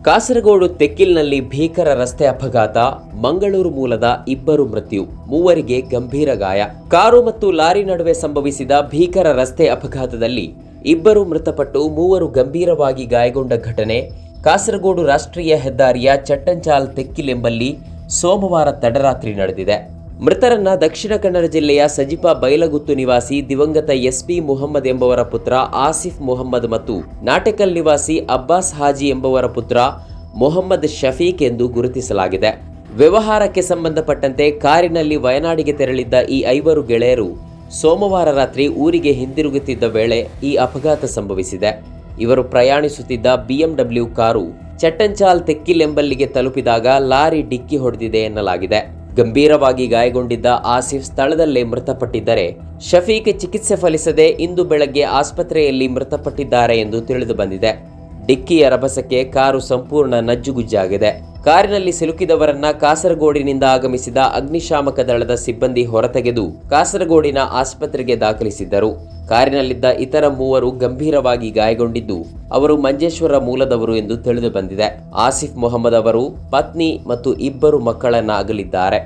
ಕಾಸರಗೋಡು ತೆಕ್ಕಿಲ್ನಲ್ಲಿ ಭೀಕರ ರಸ್ತೆ ಅಪಘಾತ, ಮಂಗಳೂರು ಮೂಲದ ಇಬ್ಬರು ಮೃತ್ಯು, ಮೂವರಿಗೆ ಗಂಭೀರ ಗಾಯ. ಕಾರು ಮತ್ತು ಲಾರಿ ನಡುವೆ ಸಂಭವಿಸಿದ ಭೀಕರ ರಸ್ತೆ ಅಪಘಾತದಲ್ಲಿ ಇಬ್ಬರು ಮೃತಪಟ್ಟು ಮೂವರು ಗಂಭೀರವಾಗಿ ಗಾಯಗೊಂಡ ಘಟನೆ ಕಾಸರಗೋಡು ರಾಷ್ಟ್ರೀಯ ಹೆದ್ದಾರಿಯ ಚಟ್ಟಂಚಾಲ್ ತೆಕ್ಕಿಲ್ ಎಂಬಲ್ಲಿ ಸೋಮವಾರ ತಡರಾತ್ರಿ ನಡೆದಿದೆ. ಮೃತರನ್ನ ದಕ್ಷಿಣ ಕನ್ನಡ ಜಿಲ್ಲೆಯ ಸಜಿಪಾ ಬೈಲಗುತ್ತು ನಿವಾಸಿ ದಿವಂಗತ ಎಸ್ಪಿ ಮುಹಮ್ಮದ್ ಎಂಬವರ ಪುತ್ರ ಆಸಿಫ್ ಮುಹಮ್ಮದ್ ಮತ್ತು ನಾಟೆಕಲ್ ನಿವಾಸಿ ಅಬ್ಬಾಸ್ ಹಾಜಿ ಎಂಬವರ ಪುತ್ರ ಮೊಹಮ್ಮದ್ ಶಫೀಕ್ ಎಂದು ಗುರುತಿಸಲಾಗಿದೆ. ವ್ಯವಹಾರಕ್ಕೆ ಸಂಬಂಧಪಟ್ಟಂತೆ ಕಾರಿನಲ್ಲಿ ವಯನಾಡಿಗೆ ತೆರಳಿದ್ದ ಈ ಐವರು ಗೆಳೆಯರು ಸೋಮವಾರ ರಾತ್ರಿ ಊರಿಗೆ ಹಿಂದಿರುಗುತ್ತಿದ್ದ ವೇಳೆ ಈ ಅಪಘಾತ ಸಂಭವಿಸಿದೆ. ಇವರು ಪ್ರಯಾಣಿಸುತ್ತಿದ್ದ BMW ಕಾರು ಚಟ್ಟಂಚಾಲ್ ತೆಕ್ಕಿಲ್ ಎಂಬಲ್ಲಿಗೆ ತಲುಪಿದಾಗ ಲಾರಿ ಡಿಕ್ಕಿ ಹೊಡೆದಿದೆ ಎನ್ನಲಾಗಿದೆ. ಗಂಭೀರವಾಗಿ ಗಾಯಗೊಂಡಿದ್ದ ಆಸಿಫ್ ಸ್ಥಳದಲ್ಲೇ ಮೃತಪಟ್ಟಿದ್ದರೆ, ಶಫೀಕ್ ಚಿಕಿತ್ಸೆ ಫಲಿಸದೆ ಇಂದು ಬೆಳಗ್ಗೆ ಆಸ್ಪತ್ರೆಯಲ್ಲಿ ಮೃತಪಟ್ಟಿದ್ದಾರೆ ಎಂದು ತಿಳಿದು ಬಂದಿದೆ. ಡಿಕ್ಕಿಯ ರಭಸಕ್ಕೆ ಕಾರು ಸಂಪೂರ್ಣ ನಜ್ಜುಗುಜ್ಜಾಗಿದೆ. ಕಾರಿನಲ್ಲಿ ಸಿಲುಕಿದವರನ್ನ ಕಾಸರಗೋಡಿನಿಂದ ಆಗಮಿಸಿದ ಅಗ್ನಿಶಾಮಕ ದಳದ ಸಿಬ್ಬಂದಿ ಹೊರತೆಗೆದು ಕಾಸರಗೋಡಿನ ಆಸ್ಪತ್ರೆಗೆ ದಾಖಲಿಸಿದ್ದರು. ಕಾರಿನಲ್ಲಿದ್ದ ಇತರ ಮೂವರು ಗಂಭೀರವಾಗಿ ಗಾಯಗೊಂಡಿದ್ದು, ಅವರು ಮಂಜೇಶ್ವರ ಮೂಲದವರು ಎಂದು ತಿಳಿದು ಬಂದಿದೆ. ಆಸಿಫ್ ಮೊಹಮ್ಮದ್ ಅವರು ಪತ್ನಿ ಮತ್ತು ಇಬ್ಬರು ಮಕ್ಕಳನ್ನ ಅಗಲಿದ್ದಾರೆ.